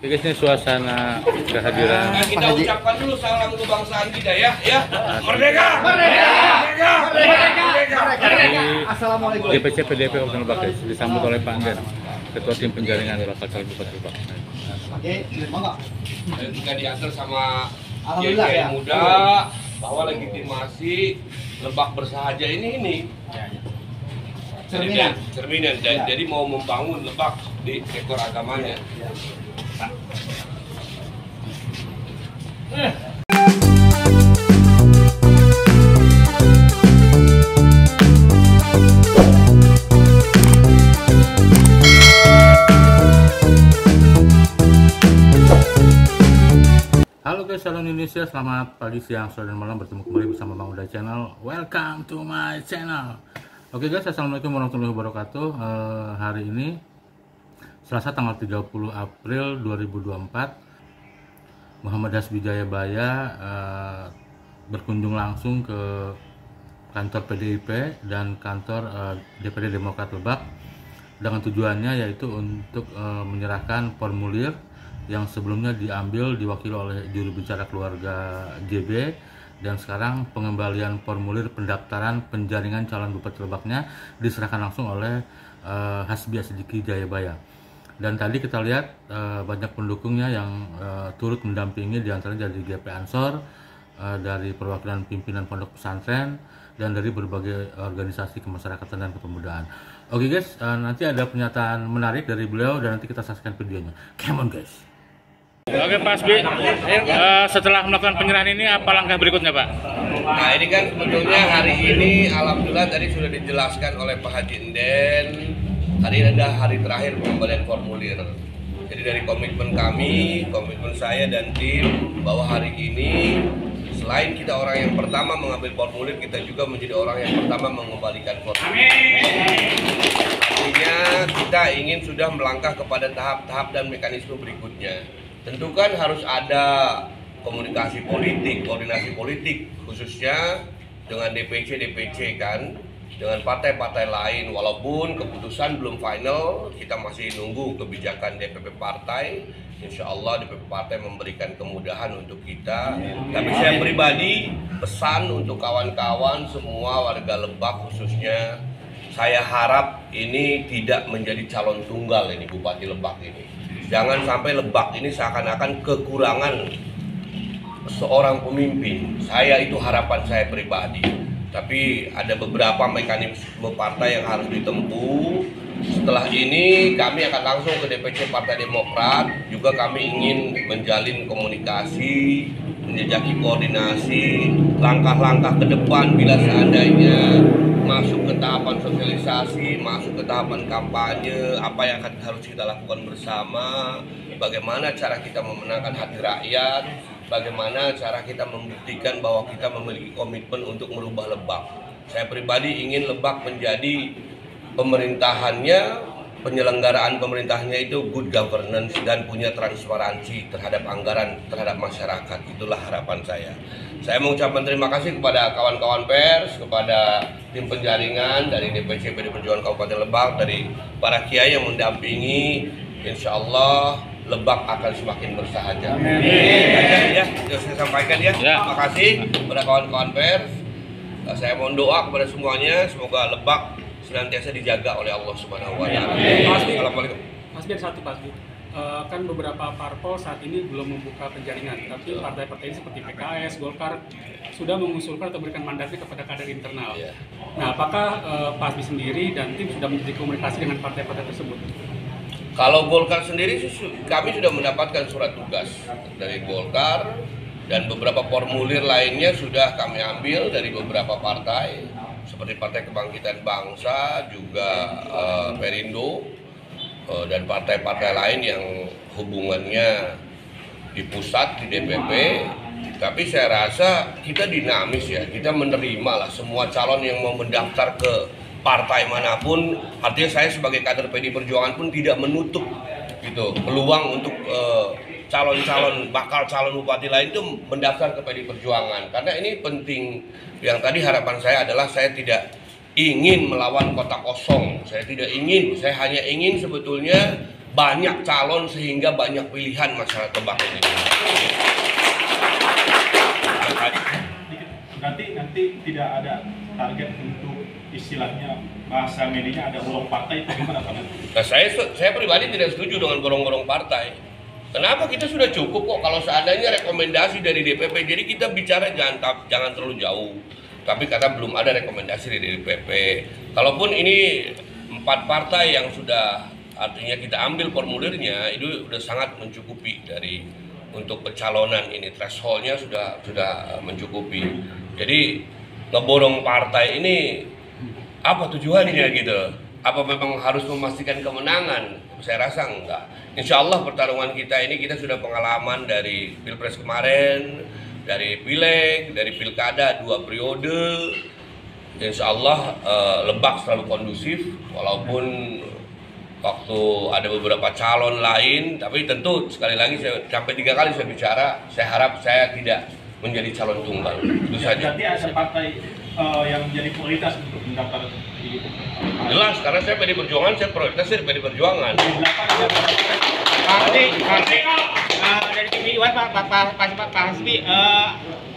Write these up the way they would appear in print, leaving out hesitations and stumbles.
Guys, ini suasana kehadiran Kita ucapkan dulu salam kebangsaan kita ya. Merdeka! Merdeka! Merdeka! Merdeka! Assalamualaikum. DPC PDP Kabupaten Lebak, guys, disambut oleh Pak Anden, Ketua Tim Penjaringan Lokal Kabupaten Lebak. Oke, monggo. Dan juga diantar sama Alhamdulillah, kiai ya. muda bahwa legitimasi Lebak bersahaja ini cerminan. Jadi mau membangun Lebak di sektor agamanya. Halo guys, salam Indonesia, selamat pagi, siang, sore, dan malam. Bertemu kembali bersama Bang Uda Channel. Welcome to my channel. Oke guys, assalamualaikum warahmatullahi wabarakatuh. Hari ini Selasa tanggal 30 April 2024, Muhammad Hasbi Jayabaya berkunjung langsung ke kantor PDIP dan kantor DPD Demokrat Lebak dengan tujuannya yaitu untuk menyerahkan formulir yang sebelumnya diambil diwakili oleh juru bicara keluarga JB, dan sekarang pengembalian formulir pendaftaran penjaringan calon Bupati Lebaknya diserahkan langsung oleh Hasbi Sidiki Jayabaya. Dan tadi kita lihat banyak pendukungnya yang turut mendampingi, diantaranya dari GP Ansor, dari perwakilan pimpinan pondok pesantren, dan dari berbagai organisasi kemasyarakatan dan kepemudaan. Oke guys, nanti ada pernyataan menarik dari beliau dan nanti kita saksikan videonya. Come on guys. Oke Pak Hasbi, setelah melakukan penyerahan ini apa langkah berikutnya Pak? Nah ini kan sebetulnya hari ini alhamdulillah tadi sudah dijelaskan oleh Pak Haji Inden. Hari ini adalah hari terakhir pengembalian formulir. Jadi dari komitmen kami, komitmen saya dan tim, bahwa hari ini selain kita orang yang pertama mengambil formulir, kita juga menjadi orang yang pertama mengembalikan formulir. Artinya kita ingin sudah melangkah kepada tahap-tahap dan mekanisme berikutnya. Tentu kan harus ada komunikasi politik, koordinasi politik, khususnya dengan DPC kan, dengan partai-partai lain. Walaupun keputusan belum final, kita masih nunggu kebijakan DPP partai. Insya Allah DPP partai memberikan kemudahan untuk kita. Tapi saya pribadi pesan untuk kawan-kawan semua warga Lebak khususnya, saya harap ini tidak menjadi calon tunggal ini Bupati Lebak ini. Jangan sampai Lebak ini seakan-akan kekurangan seorang pemimpin. Saya itu harapan saya pribadi. Tapi ada beberapa mekanisme partai yang harus ditempuh. Setelah ini kami akan langsung ke DPC Partai Demokrat. Juga kami ingin menjalin komunikasi, menjejaki koordinasi, langkah-langkah ke depan bila seandainya masuk ke tahapan sosialisasi, masuk ke tahapan kampanye, apa yang harus kita lakukan bersama, bagaimana cara kita memenangkan hati rakyat, bagaimana cara kita membuktikan bahwa kita memiliki komitmen untuk merubah Lebak. Saya pribadi ingin Lebak menjadi pemerintahannya, penyelenggaraan pemerintahannya itu good governance dan punya transparansi terhadap anggaran, terhadap masyarakat. Itulah harapan saya. Saya mengucapkan terima kasih kepada kawan-kawan pers, kepada tim penjaringan dari DPC PD Perjuangan Kabupaten Lebak, dari para kiai yang mendampingi. Insya Allah Lebak akan semakin bersahaja. Ya, saya sampaikan ya. Terima kasih kepada kawan-kawan pers. Saya mohon doa kepada semuanya, semoga Lebak senantiasa dijaga oleh Allah Subhanahu wa Ta'ala. Assalamualaikum. Mas biar satu Pak, kan beberapa parpol saat ini belum membuka penjaringan, tapi partai-partai seperti PKS, Golkar sudah mengusulkan atau berikan mandatnya kepada kader internal. Nah, apakah Pak Hasbi sendiri dan tim sudah menjadi komunikasi dengan partai-partai tersebut? Kalau Golkar sendiri, kami sudah mendapatkan surat tugas dari Golkar dan beberapa formulir lainnya sudah kami ambil dari beberapa partai seperti Partai Kebangkitan Bangsa, juga Perindo, dan partai-partai lain yang hubungannya di pusat, di DPP. Tapi saya rasa kita dinamis ya, kita menerima lah semua calon yang mau mendaftar ke partai manapun. Artinya saya sebagai kader PD Perjuangan pun tidak menutup gitu peluang untuk bakal calon bupati lain itu mendaftar ke PD Perjuangan, karena ini penting. Yang tadi harapan saya adalah saya tidak ingin melawan kota kosong, saya hanya ingin sebetulnya banyak calon sehingga banyak pilihan masyarakat Lebak ini. Nanti tidak ada target untuk istilahnya bahasa medianya ada golong partai atau gimana Pak? Nah, saya pribadi tidak setuju dengan gorong-gorong partai. Kenapa? Kita sudah cukup kok kalau seandainya rekomendasi dari DPP. Jadi kita bicara jangan terlalu jauh. Tapi kata belum ada rekomendasi dari DPP. Kalaupun ini 4 partai yang sudah artinya kita ambil formulirnya, itu sudah sangat mencukupi dari untuk pencalonan ini, thresholdnya sudah mencukupi. Jadi ngeborong partai ini apa tujuannya gitu? Apa memang harus memastikan kemenangan? Saya rasa enggak. Insya Allah pertarungan kita ini kita sudah pengalaman dari Pilpres kemarin, dari Pileg, dari Pilkada 2 periode. Insya Allah Lebak selalu kondusif, walaupun waktu ada beberapa calon lain, tapi tentu sekali lagi sampai 3 kali saya bicara, saya harap saya tidak menjadi calon tunggal. Itu saja. Berarti ada partai yang menjadi prioritas untuk mendaftar di Jelas, karena saya PD Perjuangan, saya prioritas dari PD Perjuangan. Dari tim Iwan Pak Hasbi,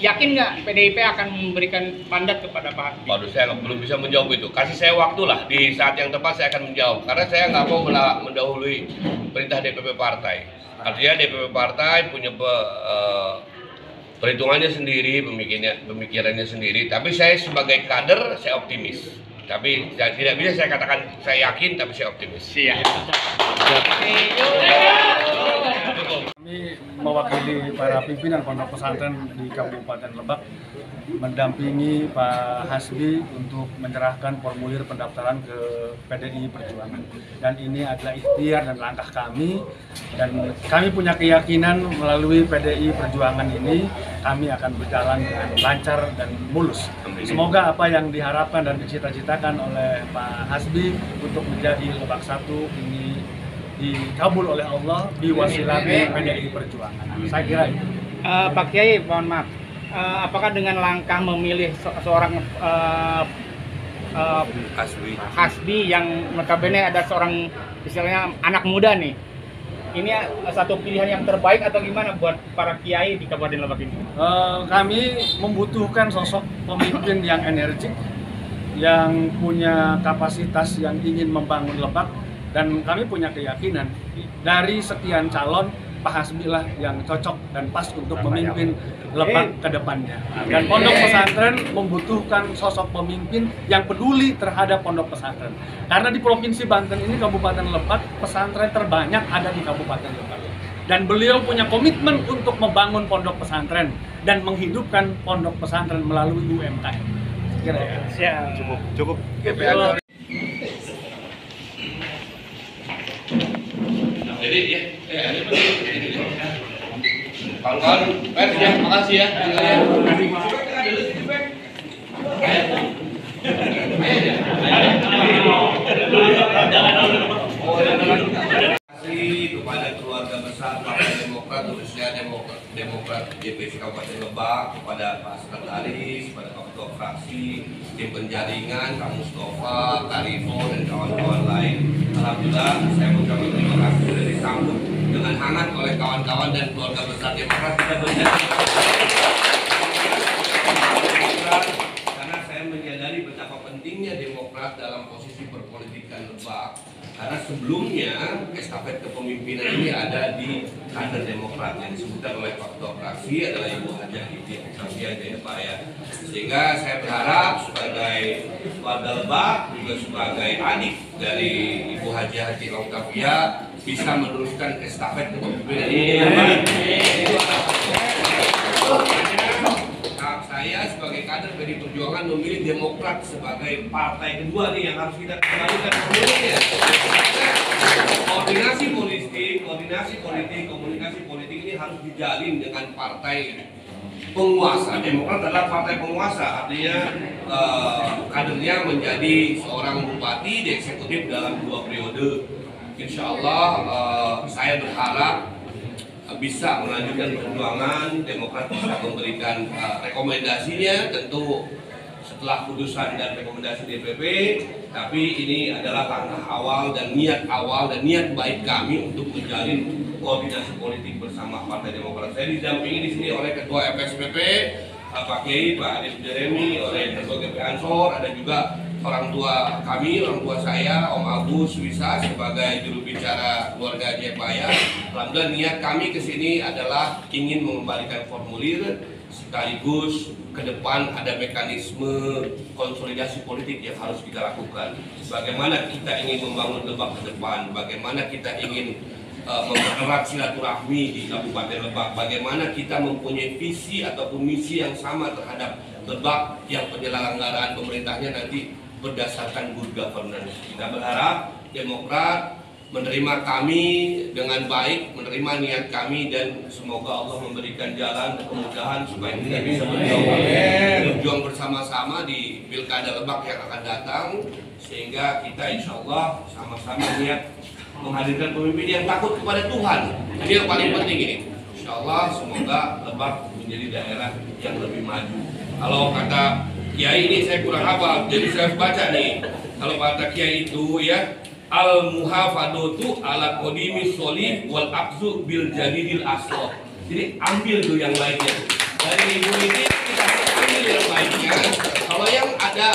yakin nggak PDIP akan memberikan mandat kepada Pak Hasbi? Waduh, saya belum bisa menjawab itu. Kasih saya waktu lah, di saat yang tepat saya akan menjawab. Karena saya nggak mau mendahului perintah DPP partai. Artinya DPP partai punya perhitungannya sendiri, pemikirannya sendiri. Tapi saya sebagai kader, saya optimis. Tapi tidak bisa saya katakan saya yakin, tapi saya optimis. Siap. Kami mewakili para pimpinan pondok pesantren di Kabupaten Lebak mendampingi Pak Hasbi untuk menyerahkan formulir pendaftaran ke PDI Perjuangan. Dan ini adalah ikhtiar dan langkah kami, dan kami punya keyakinan melalui PDI Perjuangan ini kami akan berjalan dengan lancar dan mulus. Semoga apa yang diharapkan dan dicita-citakan oleh Pak Hasbi untuk menjadi Lebak 1 ini dikabul oleh Allah biwasilati PDI Perjuangan. Saya kira itu. Pak Kiai, mohon maaf. Apakah dengan langkah memilih seorang Hasbi yang notabene ada seorang istilahnya anak muda nih, ini satu pilihan yang terbaik atau gimana buat para kiai di Kabupaten Lebak ini? Kami membutuhkan sosok pemimpin yang energik, yang punya kapasitas yang ingin membangun Lebak, dan kami punya keyakinan dari sekian calon Pak Hasbi lah yang cocok dan pas untuk memimpin Lebak ke depannya. Dan pondok pesantren membutuhkan sosok pemimpin yang peduli terhadap pondok pesantren. Karena di Provinsi Banten ini, Kabupaten Lebak, pesantren terbanyak ada di Kabupaten Lebak. Dan beliau punya komitmen untuk membangun pondok pesantren dan menghidupkan pondok pesantren melalui UMKM. Kira ya. Cukup. Jadi kawan-kawan pers ya, makasih ya. Kepada keluarga besar Partai Demokrat, khususnya Demokrat DPC Kabupaten Lebak, kepada Pak Sekretaris, kepada ketua fraksi, tim penjaringan, Kang Mustafa, Karifo, dan kawan-kawan lain. Alhamdulillah, saya mengucapkan terima kasih sudah disambut dengan hangat oleh kawan-kawan dan keluarga besar Demokrat. Kita berjanji. Karena saya menyadari betapa pentingnya Demokrat dalam posisi perpolitikan Lebak. Karena sebelumnya estafet kepemimpinan ini ada di kader Demokrat yang disebutkan oleh Pak Ketua Fraksi adalah Ibu Hajah Iti Oktavia Jayapaya. Sehingga saya berharap sebagai warga Lebak juga sebagai adik dari Ibu Hajah Iti Oktavia bisa meneruskan estafet kepemimpinan ini. Saya sebagai kader PDI Perjuangan memilih Demokrat sebagai partai kedua nih yang harus kita kembalikan formulirnya. Komunikasi politik ini harus dijalin dengan partai penguasa. Demokrat adalah partai penguasa, artinya kadernya menjadi seorang bupati di eksekutif dalam 2 periode. Insya Allah saya berharap bisa melanjutkan perjuangan, Demokrat bisa memberikan rekomendasinya, tentu setelah putusan dan rekomendasi DPP, tapi ini adalah langkah awal dan niat baik kami untuk menjalin koordinasi politik bersama Partai Demokrat. Saya didampingi di sini oleh Ketua FSPP Pak Kiai, Pak Adi Jeremy, oleh Ketua GP Ansor, ada juga orang tua kami, orang tua saya, Om Agus Wisa sebagai juru bicara keluarga Jayabaya. Alhamdulillah niat kami ke sini adalah ingin mengembalikan formulir, sekaligus ke depan ada mekanisme konsolidasi politik yang harus kita lakukan. Bagaimana kita ingin membangun Lebak ke depan, bagaimana kita ingin mempererat silaturahmi di Kabupaten Lebak, bagaimana kita mempunyai visi ataupun misi yang sama terhadap Lebak yang penyelenggaraan pemerintahnya nanti berdasarkan good governance. Kita berharap Demokrat menerima kami dengan baik, menerima niat kami, dan semoga Allah memberikan jalan dan kemudahan supaya kita bisa berjuang bersama-sama di Pilkada Lebak yang akan datang, sehingga kita insya Allah sama-sama niat menghadirkan pemimpin yang takut kepada Tuhan. Ini yang paling penting ini. Insya Allah semoga Lebak menjadi daerah yang lebih maju. Kalau kata Kiai ini saya kurang hafal, jadi saya baca nih. Kalau kata Kiai itu ya, al-muhafadatu ala qadimis sholih wal aqzu bil jadidil asloh. Jadi ambil tuh yang baiknya. Dari ibu ini kita ambil yang baiknya. Kalau yang ada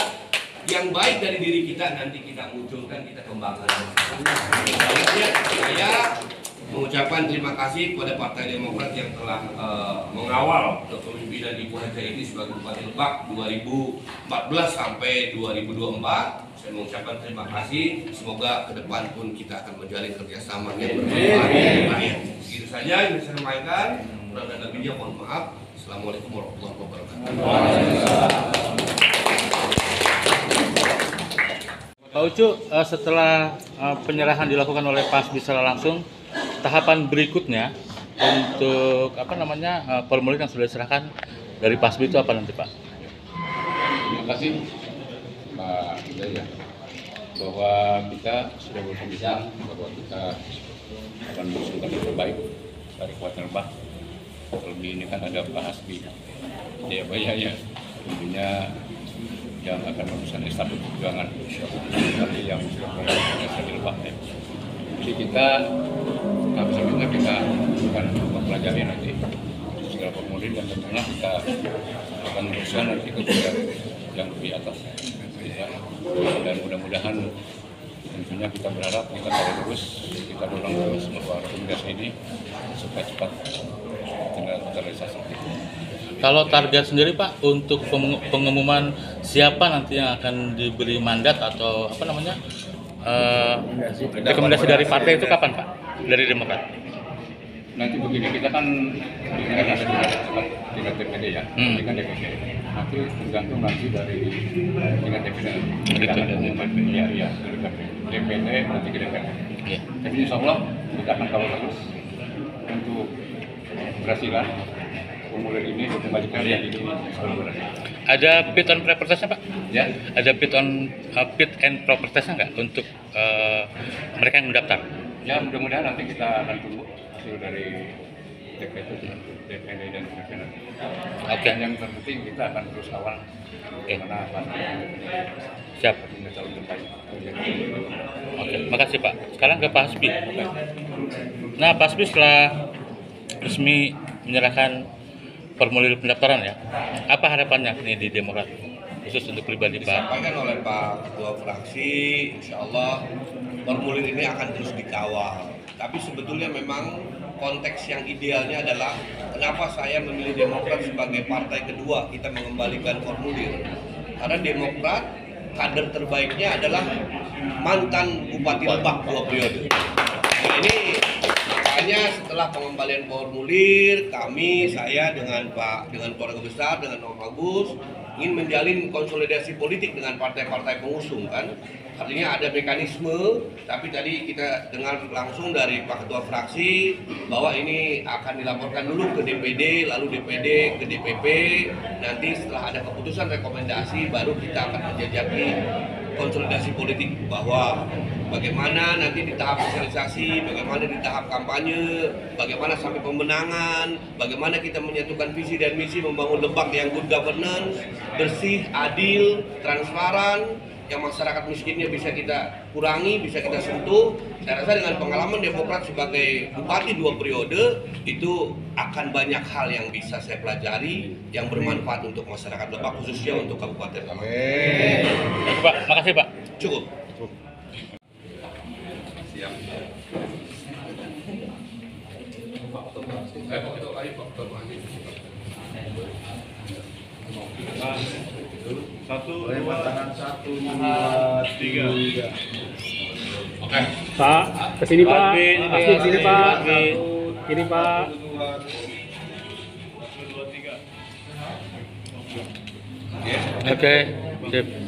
yang baik dari diri kita nanti kita munculkan, kita kembangkan. Saya mengucapkan terima kasih kepada Partai Demokrat yang telah mengawal kepemimpinan Ibu Haja ini sebagai Bupati Lebak 2014 sampai 2024. Saya mengucapkan terima kasih. Semoga ke depan pun kita akan menjalin kerjasama yang bermanfaat bagi rakyat. Begitu saja yang saya sampaikan. Kurang dan lebihnya mohon maaf. Assalamualaikum warahmatullahi wabarakatuh. Pak Ucu, setelah penyerahan dilakukan oleh PASBI secara langsung, tahapan berikutnya untuk formulir yang sudah diserahkan dari PASBI itu apa nanti, Pak? Terima kasih Pak Jaya, bahwa kita sudah berbincang bahwa kita akan mengusulkan yang terbaik dari Kabupaten Lebak. Terlebih ini kan ada Pak Hasbi Jayabaya ya, tentunya yang akan merumuskan estafet perjuangan nanti yang sudah berada di Lebak ya. Jadi kita sebenarnya kita akan mempelajari nanti segala formulir dan tentunya kita akan merumuskan nanti ke yang lebih atas ya. Dan mudah-mudahan tentunya kita berharap kita tarik terus, kita dorong terus bahwa rekomendasi ini supaya cepat terrealisasi. Kalau target sendiri Pak untuk pengumuman siapa nanti yang akan diberi mandat atau rekomendasi dari partai itu kapan Pak? Dari Demokrat? Nanti begini, kita kan ada tingkat DPD ya, tingkat DPD. Nanti tergantung nanti dari tingkat DPD. Iya, DPD nanti ke DPD. Jadi insya Allah kita akan kawal terus untuk keberhasilan formulir ini kembalikan yang ini. Ada fit and proper test-nya Pak? Ya. Ada fit and proper test-nya nggak untuk mereka yang mendaftar? Ya, mudah-mudahan nanti kita akan tunggu hasil dari DPD dan DPD. Oke. Yang terpenting kita akan terus kawal bagaimana pasti. Siap. Oke, makasih Pak. Sekarang ke Pak Hasbi. Nah, Pak Hasbi setelah resmi menyerahkan formulir pendaftaran ya, apa harapannya ini di Demokrat khusus untuk pribadi Pak? Disampaikan oleh Pak Ketua Fraksi, insya Allah formulir ini akan terus dikawal. Tapi sebetulnya memang konteks yang idealnya adalah kenapa saya memilih Demokrat sebagai partai kedua kita mengembalikan formulir. Karena Demokrat kader terbaiknya adalah mantan Bupati Lebak 2 periode. Nah, ini makanya setelah pengembalian formulir, saya dengan keluarga besar, dengan Om Agus ingin menjalin konsolidasi politik dengan partai-partai pengusung kan. Artinya ada mekanisme, tapi tadi kita dengar langsung dari Pak Ketua Fraksi bahwa ini akan dilaporkan dulu ke DPD, lalu DPD ke DPP. Nanti setelah ada keputusan rekomendasi baru kita akan menjajaki konsolidasi politik bahwa bagaimana nanti di tahap sosialisasi, bagaimana di tahap kampanye, bagaimana sampai pemenangan, bagaimana kita menyatukan visi dan misi membangun Lebak yang good governance, bersih, adil, transparan, yang masyarakat miskinnya bisa kita kurangi, bisa kita sentuh. Saya rasa dengan pengalaman Demokrat sebagai bupati 2 periode, itu akan banyak hal yang bisa saya pelajari yang bermanfaat untuk masyarakat Lebak, khususnya untuk Kabupaten Lebak. Pak, makasih Pak. Cukup. Satu, dua, tiga. Oke. Pak, kesini Pak. Asli kesini Pak. Kiri Pak. Oke, sip.